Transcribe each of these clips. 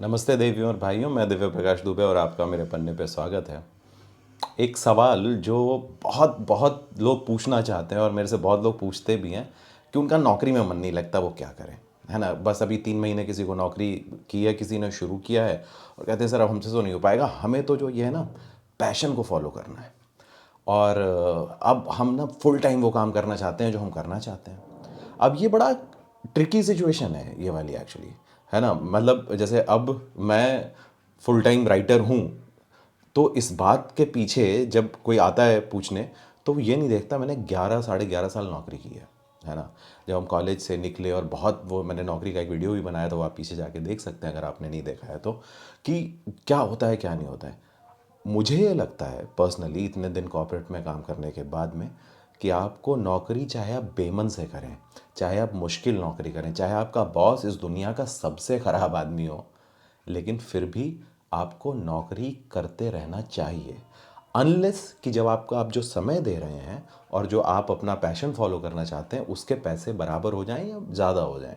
नमस्ते देवियों और भाइयों, मैं दिव्य प्रकाश दुबे और आपका मेरे पन्ने पे स्वागत है। एक सवाल जो बहुत बहुत लोग पूछना चाहते हैं और मेरे से बहुत लोग पूछते भी हैं कि उनका नौकरी में मन नहीं लगता, वो क्या करें, है ना। बस अभी 3 महीने किसी को नौकरी की है, किसी ने शुरू किया है और कहते हैं सर अब हमसे तो नहीं हो पाएगा, हमें तो जो ये है ना पैशन को फॉलो करना है। और अब हम ना फुल टाइम वो काम करना चाहते हैं जो हम करना चाहते हैं। अब ये बड़ा ट्रिकी सिचुएशन है ये वाली एक्चुअली, है ना। मतलब जैसे अब मैं फुल टाइम राइटर हूँ, तो इस बात के पीछे जब कोई आता है पूछने, तो वो ये नहीं देखता मैंने 11 साढ़े 11 साल नौकरी की है ना। जब हम कॉलेज से निकले और बहुत, वो मैंने नौकरी का एक वीडियो भी बनाया था, वो आप पीछे जाके देख सकते हैं अगर आपने नहीं देखा है तो, कि क्या होता है क्या नहीं होता है। मुझे ये लगता है पर्सनली इतने दिन कॉर्पोरेट में काम करने के बाद में, कि आपको नौकरी चाहे आप बेमन से करें, चाहे आप मुश्किल नौकरी करें, चाहे आपका बॉस इस दुनिया का सबसे ख़राब आदमी हो, लेकिन फिर भी आपको नौकरी करते रहना चाहिए। अनलेस कि जब आपको आप जो समय दे रहे हैं और जो आप अपना पैशन फॉलो करना चाहते हैं उसके पैसे बराबर हो जाएं या ज़्यादा हो जाएं।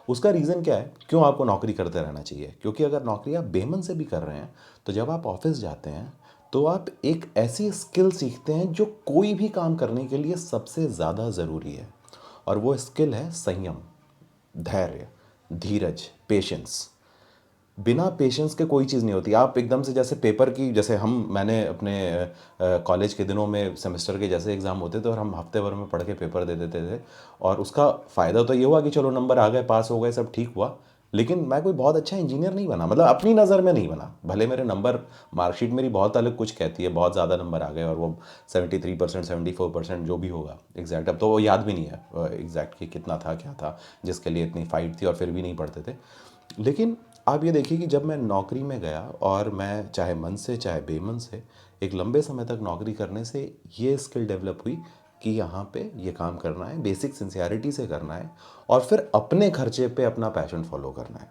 उसका रीज़न क्या है क्यों आपको नौकरी करते रहना चाहिए? क्योंकि अगर नौकरी आप बेमन से भी कर रहे हैं तो जब आप ऑफिस जाते हैं तो आप एक ऐसी स्किल सीखते हैं जो कोई भी काम करने के लिए सबसे ज़्यादा ज़रूरी है। और वो स्किल है संयम, धैर्य, धीरज, पेशेंस। बिना पेशेंस के कोई चीज़ नहीं होती। आप एकदम से जैसे पेपर की, जैसे मैंने अपने कॉलेज के दिनों में सेमेस्टर के जैसे एग्ज़ाम होते थे और हम हफ्ते भर में पढ़ के पेपर दे देते थे, और उसका फ़ायदा तो ये हुआ कि चलो नंबर आ गए, पास हो गए, सब ठीक हुआ। लेकिन मैं कोई बहुत अच्छा इंजीनियर नहीं बना, मतलब अपनी नज़र में नहीं बना। भले मेरे नंबर, मार्कशीट मेरी बहुत अलग कुछ कहती है, बहुत ज़्यादा नंबर आ गए और वो 73%, 74% जो भी होगा एग्जैक्ट, अब तो वो याद भी नहीं है एग्जैक्ट कि कितना था क्या था, जिसके लिए इतनी फाइट थी और फिर भी नहीं पढ़ते थे। लेकिन आप ये देखिए कि जब मैं नौकरी में गया और मैं चाहे मन से चाहे बेमन से एक लंबे समय तक नौकरी करने से ये स्किल डेवलप हुई कि यहाँ पे ये काम करना है, बेसिक सिंसियरिटी से करना है और फिर अपने खर्चे पे अपना पैशन फॉलो करना है।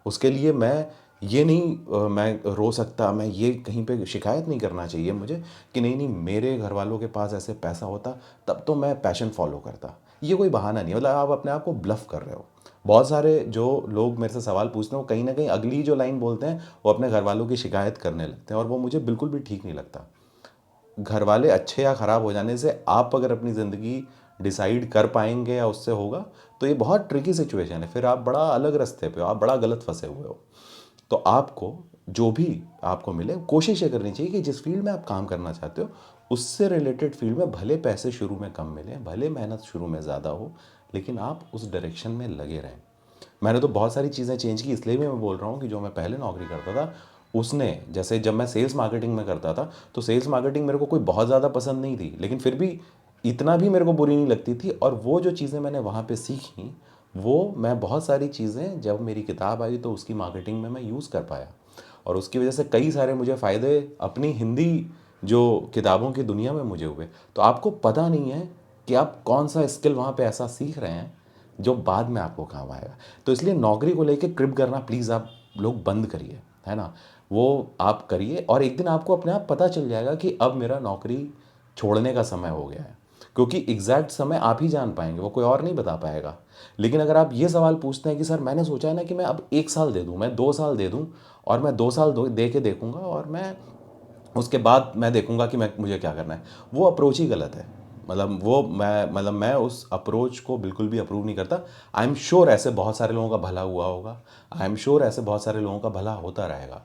उसके लिए मैं ये नहीं मैं रो सकता, मैं ये कहीं पे शिकायत नहीं करना चाहिए मुझे कि नहीं नहीं मेरे घर वालों के पास ऐसे पैसा होता तब तो मैं पैशन फॉलो करता। ये कोई बहाना नहीं है, मतलब आप अपने आप को ब्लफ कर रहे हो। बहुत सारे जो लोग मेरे से सवाल पूछते हैं वो कहीं ना कहीं अगली जो लाइन बोलते हैं वो अपने घर वालों की शिकायत करने लगते हैं, और वो मुझे बिल्कुल भी ठीक नहीं लगता। घर वाले अच्छे या ख़राब हो जाने से आप अगर अपनी ज़िंदगी डिसाइड कर पाएंगे या उससे होगा, तो ये बहुत ट्रिकी सिचुएशन है, फिर आप बड़ा अलग रास्ते पे हो, आप बड़ा गलत फंसे हुए हो। तो आपको जो भी आपको मिले कोशिश ये करनी चाहिए कि जिस फील्ड में आप काम करना चाहते हो उससे रिलेटेड फील्ड में भले पैसे शुरू में कम मिले, भले मेहनत शुरू में ज़्यादा हो, लेकिन आप उस डायरेक्शन में लगे रहें। मैंने तो बहुत सारी चीज़ें चेंज की, इसलिए भी मैं बोल रहा हूँ कि जो मैं पहले नौकरी करता था उसने, जैसे जब मैं सेल्स मार्केटिंग में करता था तो सेल्स मार्केटिंग मेरे को कोई बहुत ज़्यादा पसंद नहीं थी, लेकिन फिर भी इतना भी मेरे को बुरी नहीं लगती थी। और वो जो चीज़ें मैंने वहाँ पे सीखी, वो मैं बहुत सारी चीज़ें जब मेरी किताब आई तो उसकी मार्केटिंग में मैं यूज़ कर पाया, और उसकी वजह से कई सारे मुझे फ़ायदे अपनी हिंदी जो किताबों की दुनिया में मुझे हुए। तो आपको पता नहीं है कि आप कौन सा स्किल वहाँ पे ऐसा सीख रहे हैं जो बाद में आपको काम आएगा। तो इसलिए नौकरी को लेके क्रिप करना प्लीज़ आप लोग बंद करिए, है ना। वो आप करिए और एक दिन आपको अपने आप पता चल जाएगा कि अब मेरा नौकरी छोड़ने का समय हो गया है, क्योंकि एग्जैक्ट समय आप ही जान पाएंगे, वो कोई और नहीं बता पाएगा। लेकिन अगर आप ये सवाल पूछते हैं कि सर मैंने सोचा है ना कि मैं अब 1 साल दे दूँ, मैं 2 साल दे दूँ, और मैं 2 साल दे के देखूंगा और मैं उसके बाद मैं देखूंगा कि मैं मुझे क्या करना है, वो अप्रोच ही गलत है। मैं उस अप्रोच को बिल्कुल भी अप्रूव नहीं करता। आई एम श्योर ऐसे बहुत सारे लोगों का भला हुआ होगा, आई एम श्योर ऐसे बहुत सारे लोगों का भला होता रहेगा।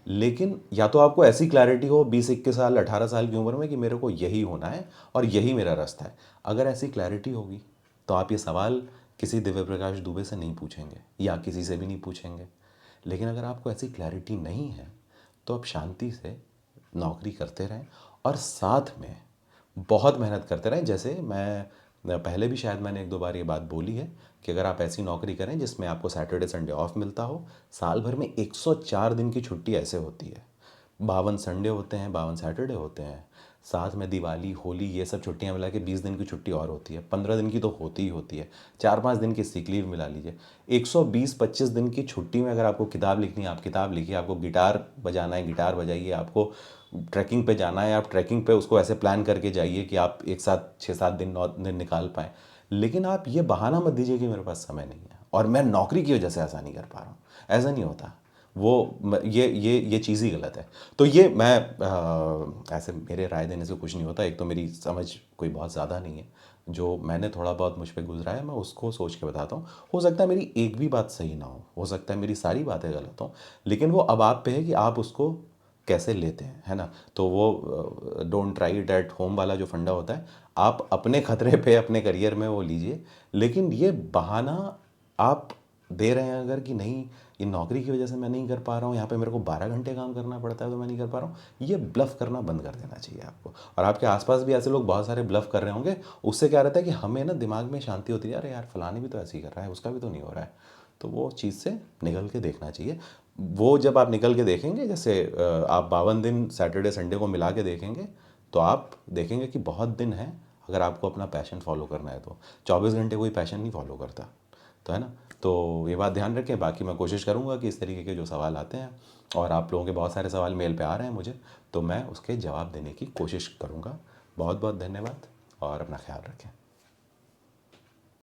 लेकिन या तो आपको ऐसी क्लैरिटी हो 20 21 साल 18 साल की उम्र में कि मेरे को यही होना है और यही मेरा रास्ता है। अगर ऐसी क्लैरिटी होगी तो आप ये सवाल किसी दिव्य प्रकाश दुबे से नहीं पूछेंगे या किसी से भी नहीं पूछेंगे। लेकिन अगर आपको ऐसी क्लैरिटी नहीं है तो आप शांति से नौकरी करते रहें और साथ में बहुत मेहनत करते रहें। जैसे मैं पहले भी शायद मैंने 1 2 बार ये बात बोली है कि अगर आप ऐसी नौकरी करें जिसमें आपको सैटरडे संडे ऑफ मिलता हो, साल भर में 104 दिन की छुट्टी ऐसे होती है, 52 संडे होते हैं, 52 सैटरडे होते हैं, साथ में दिवाली होली ये सब छुट्टियां मिला के 20 दिन की छुट्टी और होती है, 15 दिन की तो होती ही होती है, 4 5 दिन की सिक लीव मिला लीजिए। 120 25 दिन की छुट्टी में अगर आपको किताब लिखनी है आप किताब लिखिए, आपको गिटार बजाना है गिटार बजाइए, आपको ट्रैकिंग पे जाना है आप ट्रैकिंग पे उसको ऐसे प्लान करके जाइए कि आप एक साथ 6 7 दिन 9 दिन निकाल पाएँ। लेकिन आप ये बहाना मत दीजिए कि मेरे पास समय नहीं है और मैं नौकरी की वजह से ऐसा नहीं कर पा रहा हूँ। ऐसा नहीं होता। ये चीज़ ही गलत है। तो ये मैं ऐसे मेरे राय देने से कुछ नहीं होता। एक तो मेरी समझ कोई बहुत ज़्यादा नहीं है, जो मैंने थोड़ा बहुत मुझ पे गुजरा है मैं उसको सोच के बताता हूँ। हो सकता है मेरी एक भी बात सही ना हो सकता है मेरी सारी बातें गलत हों, लेकिन वो अब आप पे है कि आप उसको कैसे लेते हैं, है ना। तो वो don't try it at home वाला जो फंडा होता है, आप अपने खतरे पे अपने करियर में वो लीजिए। लेकिन ये बहाना आप दे रहे हैं अगर कि नहीं, ये नौकरी की वजह से मैं नहीं कर पा रहा हूँ, यहाँ पे मेरे को 12 घंटे काम करना पड़ता है तो मैं नहीं कर पा रहा हूँ, ये ब्लफ करना बंद कर देना चाहिए आपको। और आपके आसपास भी ऐसे लोग बहुत सारे ब्लफ कर रहे होंगे। उससे क्या रहता है कि हमें ना दिमाग में शांति होती है, अरे यार फलाने भी तो ऐसे ही कर रहा है, उसका भी तो नहीं हो रहा है। तो वो चीज़ से निकल के देखना चाहिए। वो जब आप निकल के देखेंगे, जैसे आप 52 दिन सैटरडे संडे को मिला के देखेंगे, तो आप देखेंगे कि बहुत दिन है अगर आपको अपना पैशन फॉलो करना है तो। 24 घंटे कोई पैशन नहीं फॉलो करता, तो है ना। तो ये बात ध्यान रखें। बाकी मैं कोशिश करूँगा कि इस तरीके के जो सवाल आते हैं, और आप लोगों के बहुत सारे सवाल मेल पे आ रहे हैं मुझे, तो मैं उसके जवाब देने की कोशिश करूँगा। बहुत बहुत धन्यवाद और अपना ख्याल रखें।